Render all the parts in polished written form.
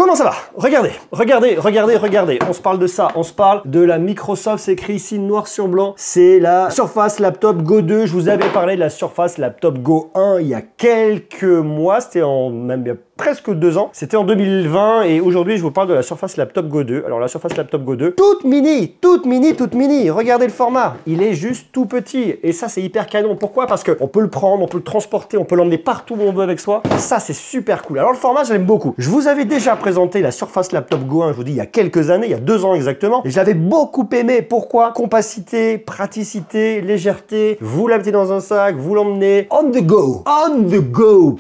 Comment ça va? Regardez, regardez, regardez, regardez. On se parle de ça, on se parle de la Microsoft, c'est écrit ici noir sur blanc. C'est la Surface Laptop Go 2. Je vous avais parlé de la Surface Laptop Go 1 il y a quelques mois. C'était même il y a presque 2 ans. C'était en 2020 et aujourd'hui je vous parle de la Surface Laptop Go 2. Alors la Surface Laptop Go 2, toute mini, toute mini, toute mini. Regardez le format, il est juste tout petit et ça c'est hyper canon. Pourquoi? Parce qu'on peut le prendre, on peut le transporter, on peut l'emmener partout où on veut avec soi. Ça c'est super cool. Alors le format j'aime beaucoup. Je vous avais déjà présenté la Surface Laptop Go 1, je vous dis il y a quelques années, il y a 2 ans exactement. Et je l'avais beaucoup aimé. Pourquoi? Compacité, praticité, légèreté. Vous la mettez dans un sac, vous l'emmenez on the go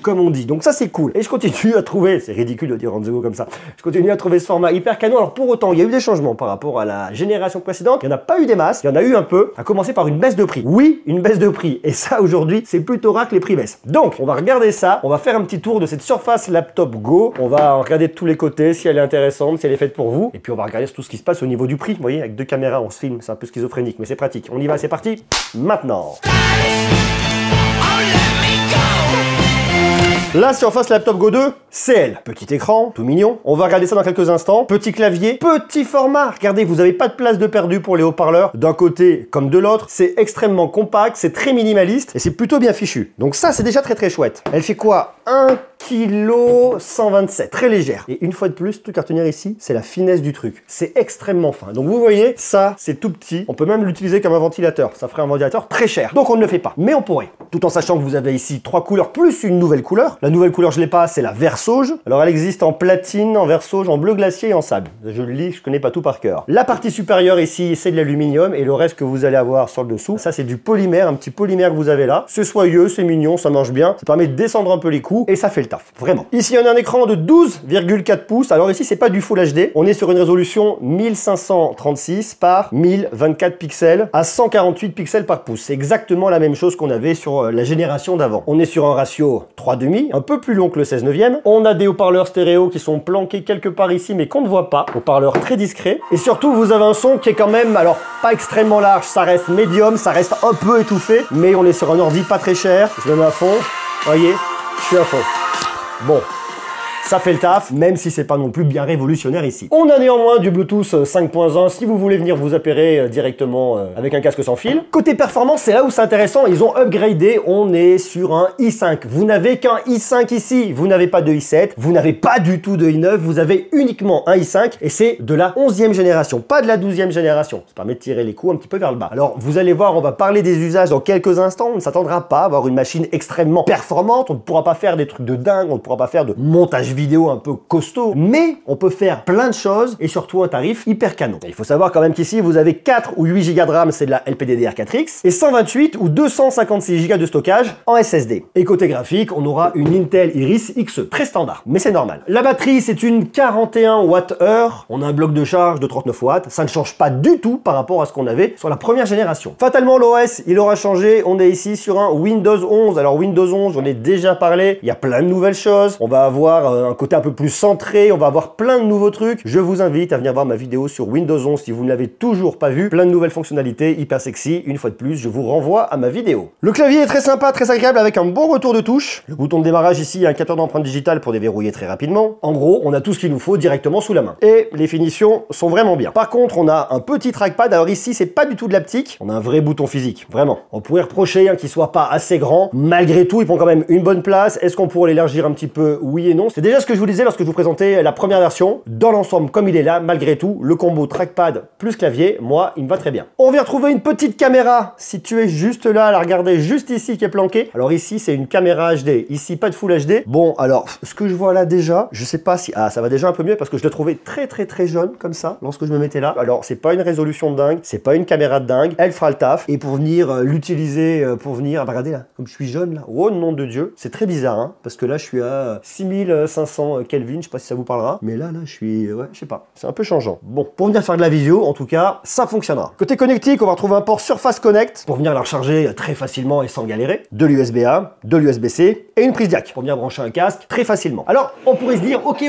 comme on dit. Donc ça c'est cool. Et je continue à trouver, c'est ridicule de dire on the go comme ça, je continue à trouver ce format hyper canon. Alors pour autant, il y a eu des changements par rapport à la génération précédente, il n'y en a pas eu des masses, il y en a eu un peu, à commencer par une baisse de prix. Oui, une baisse de prix, et ça aujourd'hui, c'est plutôt rare que les prix baissent. Donc, on va regarder ça, on va faire un petit tour de cette Surface Laptop Go, on va regarder de tous les côtés, si elle est intéressante, si elle est faite pour vous, et puis on va regarder tout ce qui se passe au niveau du prix. Vous voyez, avec 2 caméras, on se filme, c'est un peu schizophrénique, mais c'est pratique. On y va, c'est parti, maintenant. La Surface Laptop Go 2, c'est elle. Petit écran, tout mignon. On va regarder ça dans quelques instants. Petit clavier, petit format. Regardez, vous n'avez pas de place de perdu pour les haut-parleurs, d'un côté comme de l'autre. C'est extrêmement compact, c'est très minimaliste et c'est plutôt bien fichu. Donc ça, c'est déjà très très chouette. Elle fait quoi? 1,127 kg, très légère. Et une fois de plus, tout à retenir ici, c'est la finesse du truc. C'est extrêmement fin. Donc vous voyez, ça, c'est tout petit. On peut même l'utiliser comme un ventilateur. Ça ferait un ventilateur très cher. Donc on ne le fait pas. Mais on pourrait. Tout en sachant que vous avez ici 3 couleurs plus une nouvelle couleur. La nouvelle couleur, je l'ai pas, c'est la vert sauge. Alors elle existe en platine, en vert sauge, en bleu glacier et en sable. Je le lis, je connais pas tout par cœur. La partie supérieure ici, c'est de l'aluminium et le reste que vous allez avoir sur le dessous, ça c'est du polymère, un petit polymère que vous avez là. C'est soyeux, c'est mignon, ça marche bien. Ça permet de descendre un peu les coûts et ça fait le taf, vraiment. Ici, on a un écran de 12,4 pouces. Alors ici, c'est pas du Full HD. On est sur une résolution 1536 par 1024 pixels à 148 pixels par pouce. C'est exactement la même chose qu'on avait sur la génération d'avant. On est sur un ratio 3,5, un peu plus long que le 16/9. On a des haut-parleurs stéréo qui sont planqués quelque part ici, mais qu'on ne voit pas. Haut-parleurs très discrets. Et surtout, vous avez un son qui est quand même, alors, pas extrêmement large. Ça reste médium, ça reste un peu étouffé. Mais on est sur un ordi pas très cher. Je le mets à fond. Voyez, je suis à fond. Bon, ça fait le taf, même si c'est pas non plus bien révolutionnaire ici. On a néanmoins du Bluetooth 5.1 si vous voulez venir vous appairer directement avec un casque sans fil. Côté performance, c'est là où c'est intéressant, ils ont upgradé, on est sur un i5. Vous n'avez qu'un i5 ici, vous n'avez pas de i7, vous n'avez pas du tout de i9, vous avez uniquement un i5 et c'est de la 11e génération, pas de la 12e génération. Ça permet de tirer les coups un petit peu vers le bas. Alors vous allez voir, on va parler des usages dans quelques instants, on ne s'attendra pas à avoir une machine extrêmement performante, on ne pourra pas faire des trucs de dingue, on ne pourra pas faire de montage vidéo un peu costaud, mais on peut faire plein de choses et surtout un tarif hyper canon. Et il faut savoir quand même qu'ici vous avez 4 ou 8 Go de RAM, c'est de la LPDDR4X, et 128 ou 256 Go de stockage en SSD. Et côté graphique, on aura une Intel Iris Xe, très standard, mais c'est normal. La batterie, c'est une 41 Wh. On a un bloc de charge de 39 watts, ça ne change pas du tout par rapport à ce qu'on avait sur la première génération. Fatalement, l'OS, il aura changé, on est ici sur un Windows 11. Alors Windows 11, j'en ai déjà parlé, il y a plein de nouvelles choses, on va avoir un côté un peu plus centré, on va avoir plein de nouveaux trucs. Je vous invite à venir voir ma vidéo sur Windows 11 si vous ne l'avez toujours pas vu. Plein de nouvelles fonctionnalités, hyper sexy. Une fois de plus, je vous renvoie à ma vidéo. Le clavier est très sympa, très agréable avec un bon retour de touche. Le bouton de démarrage ici, un capteur d'empreinte digitale pour déverrouiller très rapidement. En gros, on a tout ce qu'il nous faut directement sous la main. Et les finitions sont vraiment bien. Par contre, on a un petit trackpad. Alors ici, c'est pas du tout de l'haptique. On a un vrai bouton physique, vraiment. On pourrait reprocher qu'il soit pas assez grand. Malgré tout, il prend quand même une bonne place. Est-ce qu'on pourrait l'élargir un petit peu? Oui et non. C'est déjà ce que je vous disais lorsque je vous présentais la première version. Dans l'ensemble, comme il est là, malgré tout, le combo trackpad plus clavier, moi, il me va très bien. On vient retrouver une petite caméra située juste là, à la regarder juste ici qui est planquée. Alors ici, c'est une caméra HD. Ici, pas de Full HD. Bon, alors, ce que je vois là déjà, je sais pas si... Ah, ça va déjà un peu mieux parce que je l'ai trouvé très jaune comme ça, lorsque je me mettais là. Alors, c'est pas une résolution de dingue, c'est pas une caméra de dingue. Elle fera le taf. Et pour venir l'utiliser, pour venir... Ah, bah, regardez là, comme je suis jaune là. Oh, nom de Dieu. C'est très bizarre, hein, parce que là, je suis à 6500 Kelvin. Je sais pas si ça vous parlera, mais là je suis, ouais, je sais pas, c'est un peu changeant. Bon, pour venir faire de la visio, en tout cas, ça fonctionnera. Côté connectique, on va retrouver un port Surface Connect pour venir la recharger très facilement et sans galérer. De l'USB-A, de l'USB-C et une prise jack pour venir brancher un casque très facilement. Alors, on pourrait se dire, ok,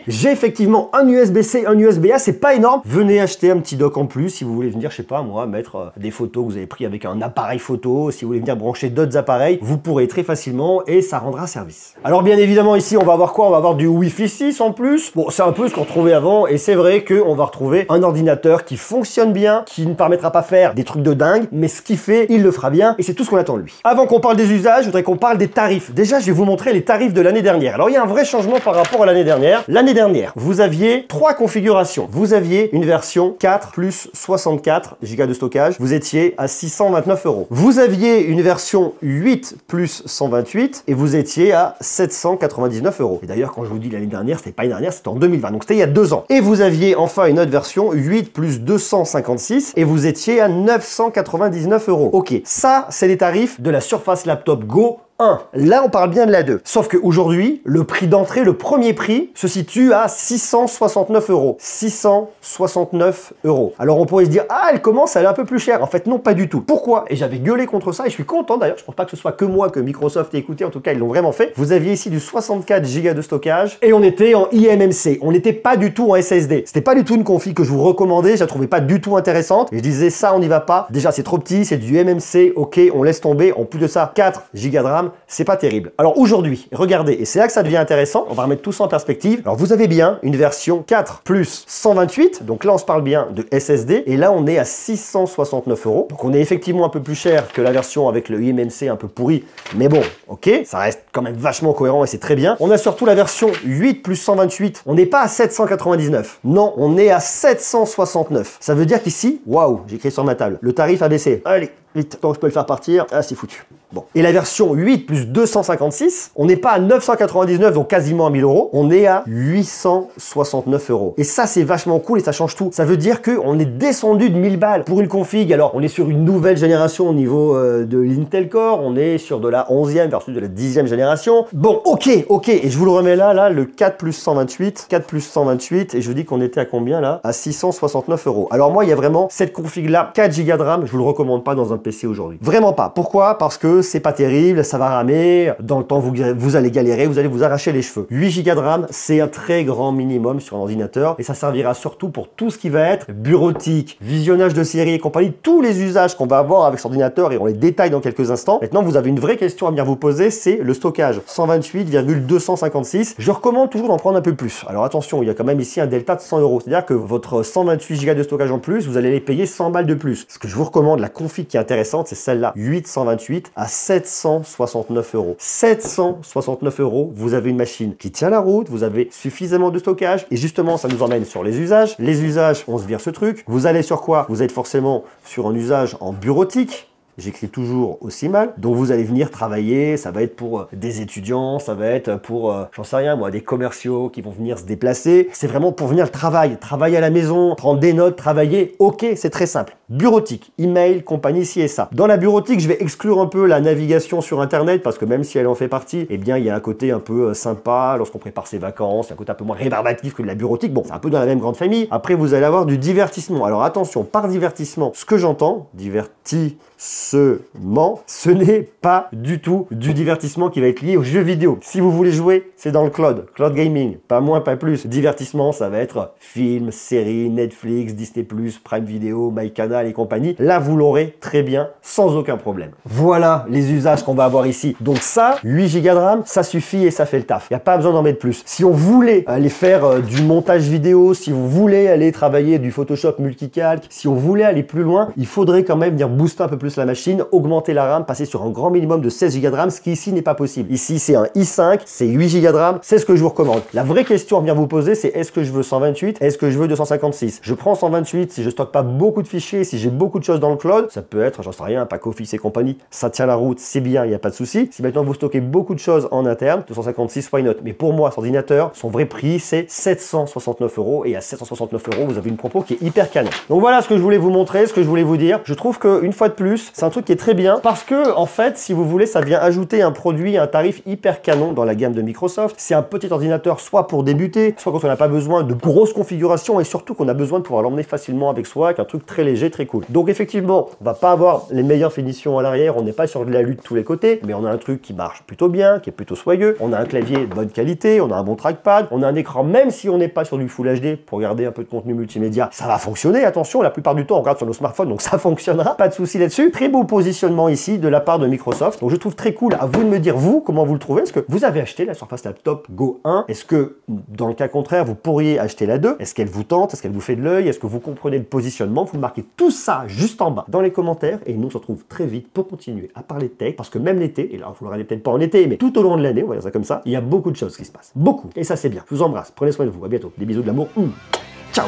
j'ai effectivement un USB-C, un USB-A, c'est pas énorme. Venez acheter un petit dock en plus si vous voulez venir, je sais pas moi, mettre des photos que vous avez pris avec un appareil photo. Si vous voulez venir brancher d'autres appareils, vous pourrez très facilement et ça rendra service. Alors bien évidemment ici, on va avoir quoi? on va avoir du Wi-Fi 6 en plus. Bon, c'est un peu ce qu'on retrouvait avant et c'est vrai qu'on va retrouver un ordinateur qui fonctionne bien, qui ne permettra pas de faire des trucs de dingue, mais ce qu'il fait, il le fera bien et c'est tout ce qu'on attend de lui. Avant qu'on parle des usages, je voudrais qu'on parle des tarifs. Déjà, je vais vous montrer les tarifs de l'année dernière. Alors, il y a un vrai changement par rapport à l'année dernière. L'année dernière, vous aviez 3 configurations. Vous aviez une version 4 plus 64 Go de stockage. Vous étiez à 629 €. Vous aviez une version 8 plus 128 et vous étiez à 799 €. Et d'ailleurs, quand je vous dis l'année dernière, c'était pas l'année dernière, c'était en 2020. Donc, c'était il y a 2 ans. Et vous aviez enfin une autre version 8 plus 256 et vous étiez à 999 €. Ok, ça, c'est les tarifs de la Surface Laptop Go 1. Là, on parle bien de la 2. Sauf qu'aujourd'hui, le prix d'entrée, le premier prix, se situe à 669 €. 669 €. Alors, on pourrait se dire, ah, elle commence à aller un peu plus cher. En fait, non, pas du tout. Pourquoi? Et j'avais gueulé contre ça, et je suis content d'ailleurs. Je pense pas que ce soit que moi, que Microsoft ait écouté. En tout cas, ils l'ont vraiment fait. Vous aviez ici du 64 Go de stockage, et on était en eMMC. On n'était pas du tout en SSD. C'était pas du tout une config que je vous recommandais. Je la trouvais pas du tout intéressante. Et je disais, ça, on n'y va pas. Déjà, c'est trop petit, c'est du MMC. Ok, on laisse tomber. En plus de ça, 4 Go de RAM. C'est pas terrible. Alors aujourd'hui, regardez, et c'est là que ça devient intéressant, on va remettre tout ça en perspective. Alors vous avez bien une version 4 plus 128, donc là on se parle bien de SSD, et là on est à 669 €. Donc on est effectivement un peu plus cher que la version avec le eMMC un peu pourri, mais bon, ok, ça reste quand même vachement cohérent et c'est très bien. On a surtout la version 8 plus 128, on n'est pas à 799, non, on est à 769. Ça veut dire qu'ici, waouh, j'ai écrit sur ma table, le tarif a baissé. Allez, vite, tant que je peux le faire partir, ah c'est foutu. Bon. Et la version 8 plus 256, on n'est pas à 999, donc quasiment à 1000 €, on est à 869 €. Et ça, c'est vachement cool et ça change tout. Ça veut dire qu'on est descendu de 1000 balles pour une config. Alors, on est sur une nouvelle génération au niveau de l'Intel Core, on est sur de la 11e versus de la 10e génération. Bon, ok, et je vous le remets là, le 4 plus 128, et je vous dis qu'on était à combien là? À 669 €. Alors moi, il y a vraiment cette config-là, 4 Go de RAM, je vous le recommande pas dans un PC aujourd'hui. Vraiment pas. Pourquoi? Parce que c'est pas terrible, ça va ramer, dans le temps vous allez galérer, vous allez vous arracher les cheveux. 8 Go de RAM, c'est un très grand minimum sur un ordinateur et ça servira surtout pour tout ce qui va être bureautique, visionnage de séries et compagnie, tous les usages qu'on va avoir avec cet ordinateur et on les détaille dans quelques instants. Maintenant, vous avez une vraie question à venir vous poser, c'est le stockage. 128,256. Je recommande toujours d'en prendre un peu plus. Alors attention, il y a quand même ici un delta de 100 €. C'est-à-dire que votre 128 Go de stockage en plus, vous allez les payer 100 balles de plus. Ce que je vous recommande, la config qui est intéressante, c'est celle-là, 828 à 769 €. 769 €, vous avez une machine qui tient la route, vous avez suffisamment de stockage et justement ça nous emmène sur les usages. Les usages, on se vire ce truc. Vous allez sur quoi? Vous êtes forcément sur un usage en bureautique. J'écris toujours aussi mal. Donc vous allez venir travailler, ça va être pour des étudiants, ça va être pour, j'en sais rien moi, des commerciaux qui vont venir se déplacer. C'est vraiment pour venir travailler à la maison, prendre des notes, travailler. Ok, c'est très simple. Bureautique, email, compagnie, ci et ça. Dans la bureautique, je vais exclure un peu la navigation sur Internet parce que même si elle en fait partie, eh bien il y a un côté un peu sympa lorsqu'on prépare ses vacances, il y a un côté un peu moins rébarbatif que de la bureautique. Bon, c'est un peu dans la même grande famille. Après, vous allez avoir du divertissement. Alors attention, par divertissement, ce que j'entends, ce n'est pas du tout du divertissement qui va être lié aux jeux vidéo. Si vous voulez jouer, c'est dans le cloud gaming, pas moins, pas plus. Divertissement, ça va être films, séries, Netflix, Disney+, Prime Video, MyCanal et compagnie. Là, vous l'aurez très bien, sans aucun problème. Voilà les usages qu'on va avoir ici. Donc ça, 8 Go de RAM, ça suffit et ça fait le taf. Il n'y a pas besoin d'en mettre plus. Si on voulait aller faire du montage vidéo, si vous voulez aller travailler du Photoshop multicalque, si on voulait aller plus loin, il faudrait quand même venir booster un peu plus la machine, augmenter la RAM, passer sur un grand minimum de 16 Go de RAM, ce qui ici n'est pas possible. Ici, c'est un i5, c'est 8 Go de RAM, c'est ce que je vous recommande. La vraie question à venir vous poser, c'est est-ce que je veux 128, est-ce que je veux 256? Je prends 128 si je stocke pas beaucoup de fichiers, si j'ai beaucoup de choses dans le cloud, ça peut être, j'en sais rien, un pack Office et compagnie, ça tient la route, c'est bien, il n'y a pas de souci. Si maintenant vous stockez beaucoup de choses en interne, 256, why not? Mais pour moi, cet ordinateur, son vrai prix, c'est 769 € et à 769 €, vous avez une propos qui est hyper canon. Donc voilà ce que je voulais vous montrer, ce que je voulais vous dire. Je trouve qu'une fois de plus, c'est un truc qui est très bien parce que, en fait, si vous voulez, ça vient ajouter un produit à un tarif hyper canon dans la gamme de Microsoft. C'est un petit ordinateur soit pour débuter, soit quand on n'a pas besoin de grosses configurations et surtout qu'on a besoin de pouvoir l'emmener facilement avec soi, avec un truc très léger, très cool. Donc effectivement, on va pas avoir les meilleures finitions à l'arrière, on n'est pas sur de la lutte de tous les côtés, mais on a un truc qui marche plutôt bien, qui est plutôt soyeux, on a un clavier de bonne qualité, on a un bon trackpad, on a un écran, même si on n'est pas sur du Full HD, pour regarder un peu de contenu multimédia, ça va fonctionner, attention, la plupart du temps on regarde sur nos smartphones, donc ça fonctionnera, pas de souci là-dessus. Très très beau positionnement ici de la part de Microsoft. Donc je trouve très cool. À vous de me dire, vous, comment vous le trouvez. Est-ce que vous avez acheté la Surface Laptop Go 1? Est-ce que, dans le cas contraire, vous pourriez acheter la 2? Est-ce qu'elle vous tente? Est-ce qu'elle vous fait de l'œil? Est-ce que vous comprenez le positionnement? Vous marquez tout ça juste en bas dans les commentaires. Et nous, on se retrouve très vite pour continuer à parler de tech. Parce que même l'été, et là, vous ne le regardez peut-être pas en été, mais tout au long de l'année, on va dire ça comme ça, il y a beaucoup de choses qui se passent. Beaucoup. Et ça, c'est bien. Je vous embrasse. Prenez soin de vous. À bientôt. Des bisous de l'amour. Ciao.